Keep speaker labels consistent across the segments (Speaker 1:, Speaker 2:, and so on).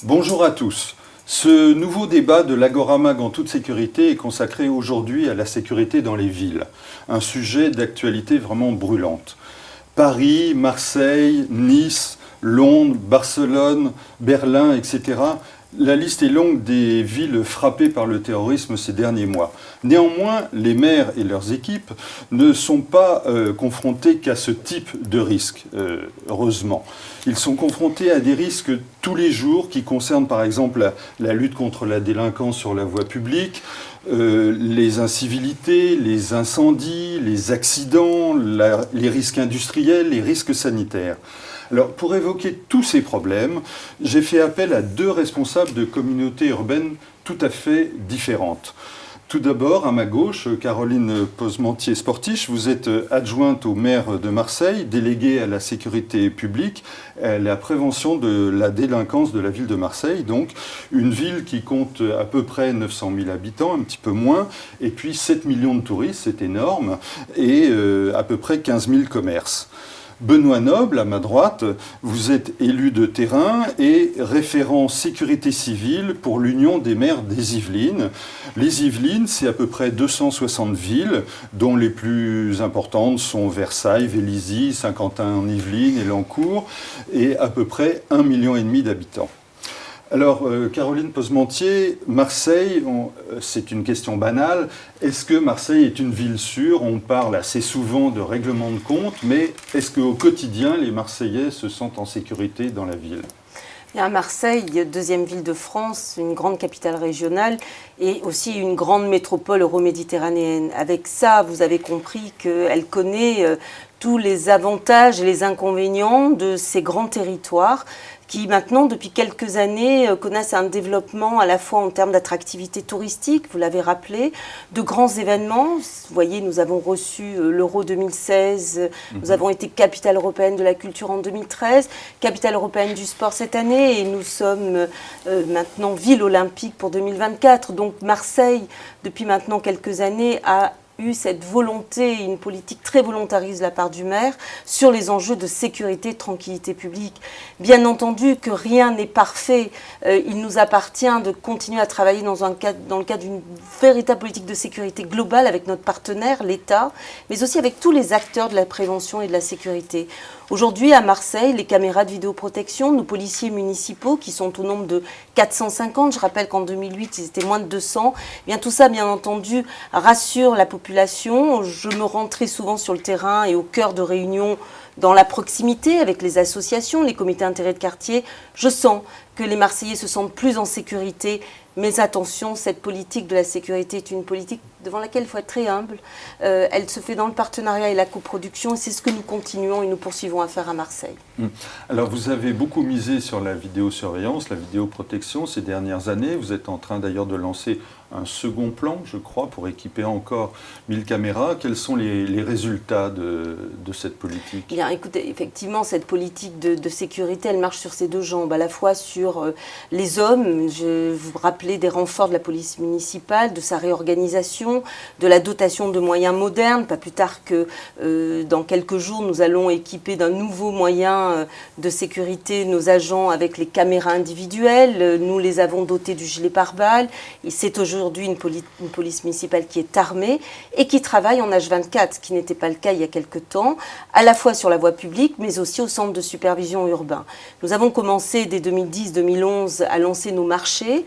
Speaker 1: Bonjour à tous. Ce nouveau débat de l'Agora-Mag en toute sécurité est consacré aujourd'hui à la sécurité dans les villes, un sujet d'actualité vraiment brûlante. Paris, Marseille, Nice, Londres, Barcelone, Berlin, etc. La liste est longue des villes frappées par le terrorisme ces derniers mois. Néanmoins, les maires et leurs équipes ne sont pas confrontés qu'à ce type de risque, heureusement. Ils sont confrontés à des risques tous les jours qui concernent par exemple la lutte contre la délinquance sur la voie publique, les incivilités, les incendies, les accidents, les risques industriels, les risques sanitaires. Alors, pour évoquer tous ces problèmes, j'ai fait appel à deux responsables de communautés urbaines tout à fait différentes. Tout d'abord, à ma gauche, Caroline Posmentier-Sportiche, vous êtes adjointe au maire de Marseille, déléguée à la sécurité publique, à la prévention de la délinquance de la ville de Marseille, donc une ville qui compte à peu près 900 000 habitants, un petit peu moins, et puis 7 millions de touristes, c'est énorme, et à peu près 15 000 commerces. Benoît Noble, à ma droite, vous êtes élu de terrain et référent sécurité civile pour l'Union des maires des Yvelines. Les Yvelines, c'est à peu près 260 villes, dont les plus importantes sont Versailles, Vélizy, Saint-Quentin-en-Yvelines et Lancourt, et à peu près 1,5 million d'habitants. Alors, Caroline Posmentier, Marseille, c'est une question banale. Est-ce que Marseille est une ville sûre? On parle assez souvent de règlement de compte, mais est-ce qu'au quotidien, les Marseillais se sentent en sécurité dans la ville?
Speaker 2: À Marseille, deuxième ville de France, une grande capitale régionale et aussi une grande métropole euroméditerranéenne. Avec ça, vous avez compris qu'elle connaît tous les avantages et les inconvénients de ces grands territoires qui maintenant, depuis quelques années, connaissent un développement à la fois en termes d'attractivité touristique, vous l'avez rappelé, de grands événements. Vous voyez, nous avons reçu l'Euro 2016, nous avons été capitale européenne de la culture en 2013, capitale européenne du sport cette année, et nous sommes maintenant ville olympique pour 2024. Donc Marseille, depuis maintenant quelques années, a eu cette volonté, une politique très volontariste de la part du maire sur les enjeux de sécurité et de tranquillité publique. Bien entendu que rien n'est parfait. Il nous appartient de continuer à travailler dans le cadre d'une véritable politique de sécurité globale avec notre partenaire, l'État, mais aussi avec tous les acteurs de la prévention et de la sécurité. Aujourd'hui, à Marseille, les caméras de vidéoprotection, nos policiers municipaux, qui sont au nombre de 450, je rappelle qu'en 2008, ils étaient moins de 200, bien tout ça, bien entendu, rassure la population. Je me rends très souvent sur le terrain et au cœur de réunions dans la proximité avec les associations, les comités d'intérêt de quartier. Je sens que les Marseillais se sentent plus en sécurité. Mais attention, cette politique de la sécurité est une politique devant laquelle il faut être très humble. Elle se fait dans le partenariat et la coproduction, et c'est ce que nous continuons et nous poursuivons à faire à Marseille.
Speaker 1: Alors vous avez beaucoup misé sur la vidéosurveillance, la vidéoprotection ces dernières années. Vous êtes en train d'ailleurs de lancer un second plan, je crois, pour équiper encore 1000 caméras. Quels sont les résultats de cette politique?
Speaker 2: Bien, écoutez, effectivement, cette politique de sécurité, elle marche sur ses deux jambes, à la fois sur les hommes. Je vous rappelais des renforts de la police municipale, de sa réorganisation, de la dotation de moyens modernes. Pas plus tard que dans quelques jours, nous allons équiper d'un nouveau moyen de sécurité nos agents avec les caméras individuelles. Nous les avons dotés du gilet pare-balles. Et c'est aujourd'hui une police municipale qui est armée et qui travaille en H24, ce qui n'était pas le cas il y a quelque temps, à la fois sur la voie publique, mais aussi au centre de supervision urbain. Nous avons commencé dès 2010-2011 à lancer nos marchés.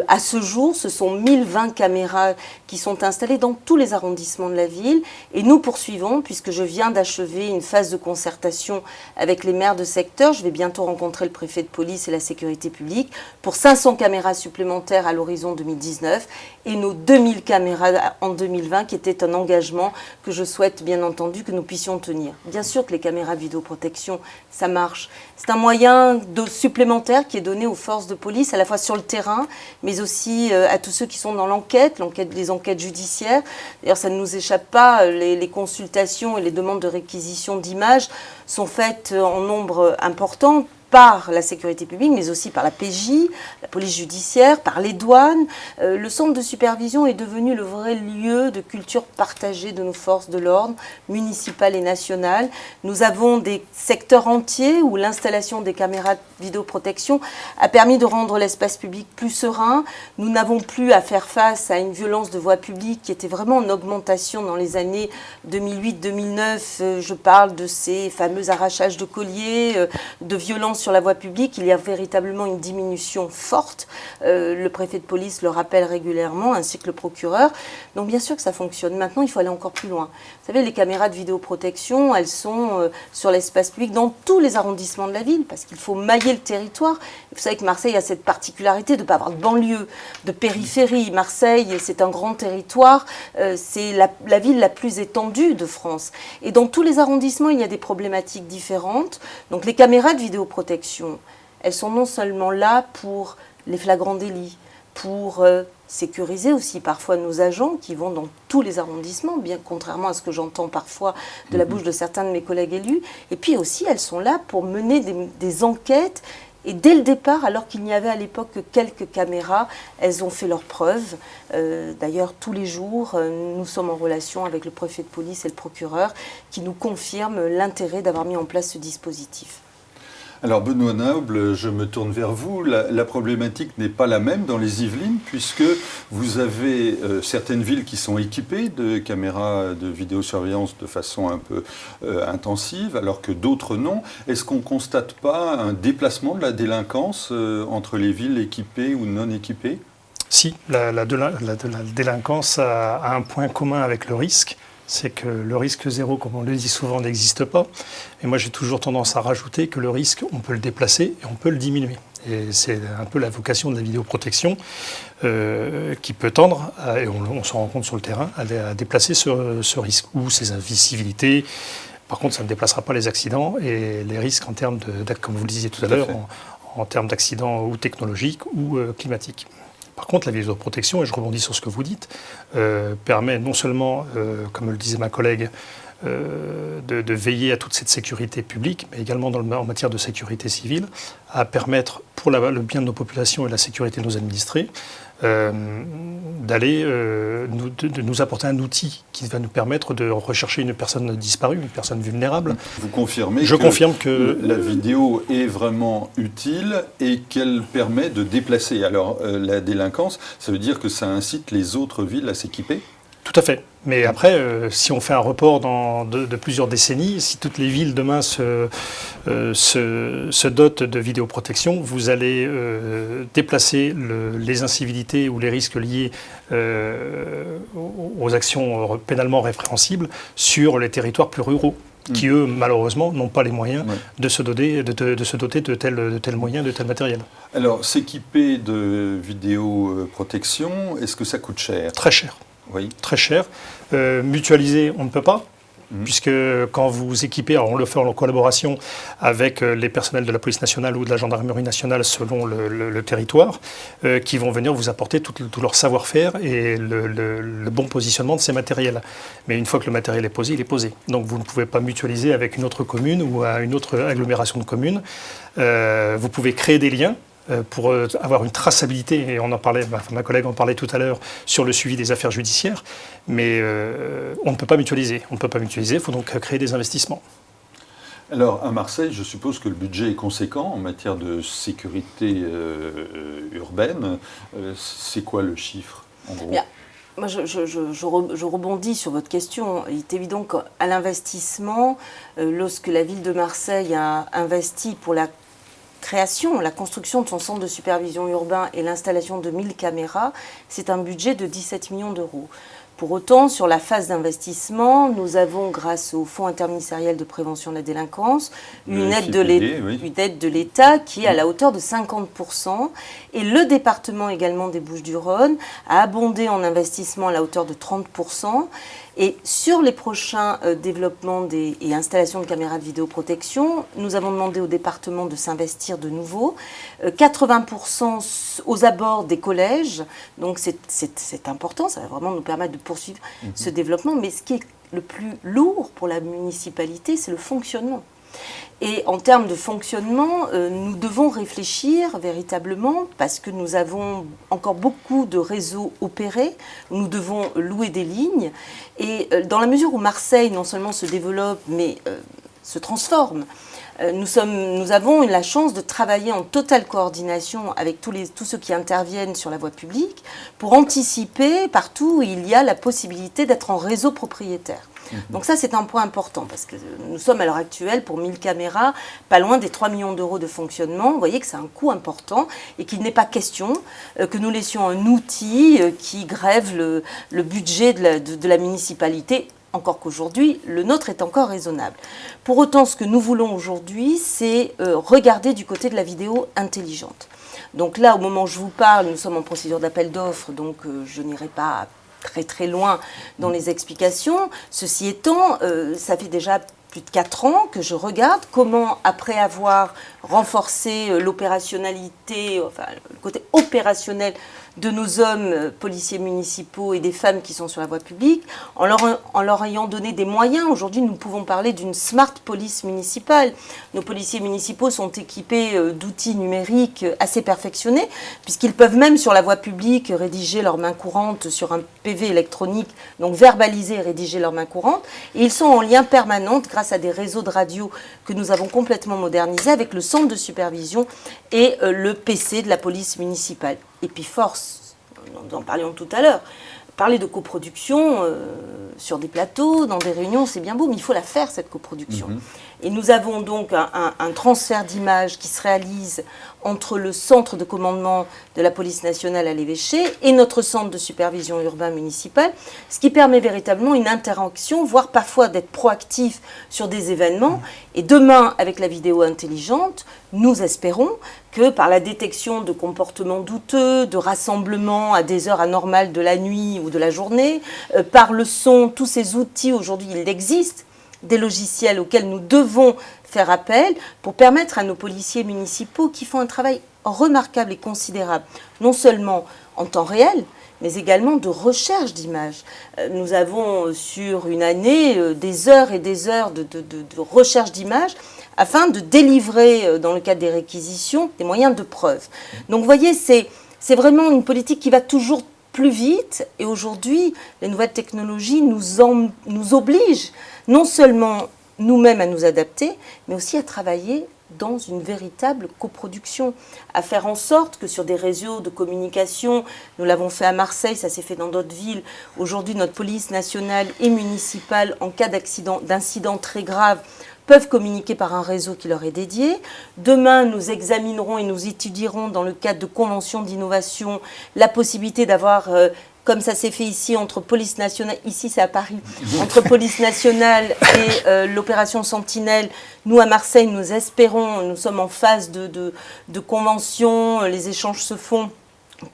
Speaker 2: À ce jour, ce sont 1020 caméras qui sont installées dans tous les arrondissements de la ville. Et nous poursuivons, puisque je viens d'achever une phase de concertation avec les maires de secteur. Je vais bientôt rencontrer le préfet de police et la sécurité publique pour 500 caméras supplémentaires à l'horizon 2019 et nos 2000 caméras en 2020 qui était un engagement que je souhaite bien entendu que nous puissions tenir. Bien sûr que les caméras vidéoprotection, ça marche. C'est un moyen supplémentaire qui est donné aux forces de police, à la fois sur le terrain, mais aussi à tous ceux qui sont dans les enquêtes judiciaires. D'ailleurs, ça ne nous échappe pas, les consultations et les demandes de réquisition d'images sont faites en nombre important par la sécurité publique, mais aussi par la PJ, la police judiciaire, par les douanes. Le centre de supervision est devenu le vrai lieu de culture partagée de nos forces de l'ordre, municipales et nationales. Nous avons des secteurs entiers où l'installation des caméras de vidéoprotection a permis de rendre l'espace public plus serein. Nous n'avons plus à faire face à une violence de voie publique qui était vraiment en augmentation dans les années 2008-2009. Je parle de ces fameux arrachages de colliers, de violences sur la voie publique. Il y a véritablement une diminution forte. Le préfet de police le rappelle régulièrement, ainsi que le procureur. Donc bien sûr que ça fonctionne. Maintenant, il faut aller encore plus loin. Vous savez, les caméras de vidéoprotection, elles sont sur l'espace public dans tous les arrondissements de la ville, parce qu'il faut mailler le territoire. Vous savez que Marseille a cette particularité de ne pas avoir de banlieue, de périphérie. Marseille, c'est un grand territoire. C'est la ville la plus étendue de France. Et dans tous les arrondissements, il y a des problématiques différentes. Donc les caméras de vidéoprotection, elles sont non seulement là pour les flagrants délits, pour sécuriser aussi parfois nos agents qui vont dans tous les arrondissements, bien contrairement à ce que j'entends parfois de la bouche de certains de mes collègues élus. Et puis aussi, elles sont là pour mener des enquêtes. Et dès le départ, alors qu'il n'y avait à l'époque que quelques caméras, elles ont fait leurs preuves. D'ailleurs, tous les jours, nous sommes en relation avec le préfet de police et le procureur qui nous confirment l'intérêt d'avoir mis en place ce dispositif.
Speaker 1: Alors Benoît Noble, je me tourne vers vous. La problématique n'est pas la même dans les Yvelines, puisque vous avez certaines villes qui sont équipées de caméras de vidéosurveillance de façon un peu intensive, alors que d'autres non. Est-ce qu'on ne constate pas un déplacement de la délinquance entre les villes équipées ou non équipées ?
Speaker 3: Si, la délinquance a un point commun avec le risque. C'est que le risque zéro, comme on le dit souvent, n'existe pas. Et moi, j'ai toujours tendance à rajouter que le risque, on peut le déplacer et on peut le diminuer. Et c'est un peu la vocation de la vidéoprotection qui peut tendre, et on s'en rend compte sur le terrain, à déplacer ce risque ou ces incivilités. Par contre, ça ne déplacera pas les accidents et les risques en termes comme vous le disiez tout à l'heure, en termes d'accidents ou technologiques ou climatiques. Par contre, la vidéoprotection, et je rebondis sur ce que vous dites, permet non seulement, comme le disait ma collègue, de veiller à toute cette sécurité publique, mais également en matière de sécurité civile, à permettre, pour le bien de nos populations et la sécurité de nos administrés, de nous apporter un outil qui va nous permettre de rechercher une personne disparue, une personne vulnérable.
Speaker 1: Vous confirmez
Speaker 3: que
Speaker 1: la vidéo est vraiment utile et qu'elle permet de déplacer. Alors la délinquance, ça veut dire que ça incite les autres villes à s'équiper ?
Speaker 3: Tout à fait. Mais après, si on fait un report de plusieurs décennies, si toutes les villes demain se dotent de vidéoprotection, vous allez déplacer les incivilités ou les risques liés aux actions pénalement répréhensibles sur les territoires plus ruraux, qui eux, malheureusement, n'ont pas les moyens de se doter de tels moyens, de tel matériel. Alors,
Speaker 1: s'équiper de vidéoprotection, est-ce que ça coûte cher ?
Speaker 3: Très cher.
Speaker 1: Oui.
Speaker 3: Très cher. Mutualiser, on ne peut pas, puisque quand vous équipez, alors on le fait en collaboration avec les personnels de la police nationale ou de la gendarmerie nationale selon le territoire, qui vont venir vous apporter tout leur savoir-faire et le bon positionnement de ces matériels. Mais une fois que le matériel est posé, il est posé. Donc vous ne pouvez pas mutualiser avec une autre commune ou à une autre agglomération de communes. Vous pouvez créer des liens pour avoir une traçabilité, et on en parlait, ma collègue en parlait tout à l'heure, sur le suivi des affaires judiciaires, mais on ne peut pas mutualiser. On ne peut pas mutualiser, il faut donc créer des investissements.
Speaker 1: Alors, à Marseille, je suppose que le budget est conséquent en matière de sécurité urbaine. C'est quoi le chiffre, en gros ?
Speaker 2: Bien. Moi, je rebondis sur votre question. Il est évident qu'à l'investissement, lorsque la ville de Marseille a investi pour la construction de son centre de supervision urbain et l'installation de 1000 caméras, c'est un budget de 17 millions d'euros. Pour autant, sur la phase d'investissement, nous avons, grâce au Fonds interministériel de prévention de la délinquance, une aide de l'État qui est à la hauteur de 50%. Et le département également des Bouches-du-Rhône a abondé en investissement à la hauteur de 30%. Et sur les prochains développements et installations de caméras de vidéoprotection, nous avons demandé au département de s'investir de nouveau. 80% aux abords des collèges, donc c'est important, ça va vraiment nous permettre de poursuivre ce développement. Mais ce qui est le plus lourd pour la municipalité, c'est le fonctionnement. Et en termes de fonctionnement, nous devons réfléchir véritablement, parce que nous avons encore beaucoup de réseaux opérés, nous devons louer des lignes. Et dans la mesure où Marseille non seulement se développe, mais se transforme, nous avons la chance de travailler en totale coordination avec tous ceux qui interviennent sur la voie publique pour anticiper partout où il y a la possibilité d'être en réseau propriétaire. Donc ça, c'est un point important, parce que nous sommes à l'heure actuelle, pour 1000 caméras, pas loin des 3 millions d'euros de fonctionnement. Vous voyez que c'est un coût important et qu'il n'est pas question que nous laissions un outil qui grève le budget de la municipalité, encore qu'aujourd'hui, le nôtre est encore raisonnable. Pour autant, ce que nous voulons aujourd'hui, c'est regarder du côté de la vidéo intelligente. Donc là, au moment où je vous parle, nous sommes en procédure d'appel d'offres, donc je n'irai pas très loin dans les explications. Ceci étant, ça fait déjà plus de 4 ans que je regarde comment, après avoir renforcé l'opérationnalité, enfin le côté opérationnel de nos hommes policiers municipaux et des femmes qui sont sur la voie publique, en leur ayant donné des moyens. Aujourd'hui, nous pouvons parler d'une smart police municipale. Nos policiers municipaux sont équipés d'outils numériques assez perfectionnés, puisqu'ils peuvent même sur la voie publique rédiger leur main courante sur un PV électronique, donc verbaliser et rédiger leur main courante. Et ils sont en lien permanent grâce à des réseaux de radio que nous avons complètement modernisés avec le centre de supervision et le PC de la police municipale. Et puis force, nous en parlions tout à l'heure, parler de coproduction sur des plateaux, dans des réunions, c'est bien beau, mais il faut la faire, cette coproduction. Et nous avons donc un transfert d'images qui se réalise entre le centre de commandement de la police nationale à l'évêché et notre centre de supervision urbain municipal, ce qui permet véritablement une interaction, voire parfois d'être proactif sur des événements. Et demain, avec la vidéo intelligente, nous espérons que par la détection de comportements douteux, de rassemblements à des heures anormales de la nuit ou de la journée, par le son, tous ces outils, aujourd'hui, il existe des logiciels auxquels nous devons faire appel pour permettre à nos policiers municipaux qui font un travail remarquable et considérable, non seulement en temps réel, mais également de recherche d'images. Nous avons sur une année des heures et des heures de recherche d'images afin de délivrer, dans le cadre des réquisitions, des moyens de preuve. Donc vous voyez, c'est vraiment une politique qui va toujours plus vite, et aujourd'hui, les nouvelles technologies nous obligent non seulement nous-mêmes à nous adapter, mais aussi à travailler dans une véritable coproduction, à faire en sorte que sur des réseaux de communication, nous l'avons fait à Marseille, ça s'est fait dans d'autres villes, aujourd'hui notre police nationale et municipale, en cas d'incident très grave, peuvent communiquer par un réseau qui leur est dédié. Demain, nous examinerons et nous étudierons dans le cadre de conventions d'innovation la possibilité d'avoir, comme ça s'est fait ici, entre police nationale, ici c'est à Paris, entre police nationale et l'opération Sentinelle. Nous, à Marseille, nous espérons, nous sommes en phase de convention, les échanges se font.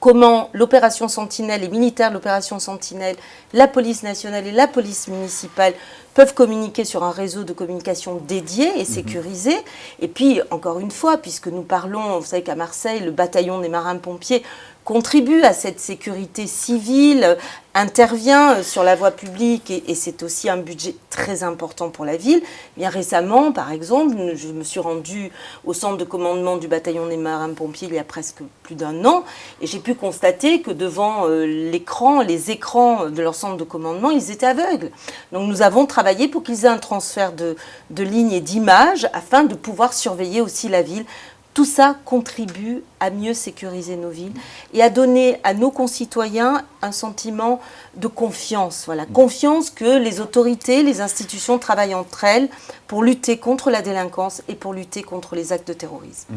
Speaker 2: Comment l'opération Sentinelle, les militaires de l'opération Sentinelle, la police nationale et la police municipale peuvent communiquer sur un réseau de communication dédié et sécurisé. Et puis, encore une fois, puisque nous parlons, vous savez qu'à Marseille, le bataillon des marins-pompiers contribue à cette sécurité civile, intervient sur la voie publique et c'est aussi un budget très important pour la ville. Bien récemment, par exemple, je me suis rendue au centre de commandement du bataillon des marins-pompiers il y a presque plus d'1 an et j'ai pu constater que devant les écrans de leur centre de commandement, ils étaient aveugles. Donc nous avons travaillé pour qu'ils aient un transfert de lignes et d'images afin de pouvoir surveiller aussi la ville. Tout ça contribue à mieux sécuriser nos villes et à donner à nos concitoyens un sentiment de confiance. Voilà, confiance que les autorités, les institutions travaillent entre elles pour lutter contre la délinquance et pour lutter contre les actes de terrorisme.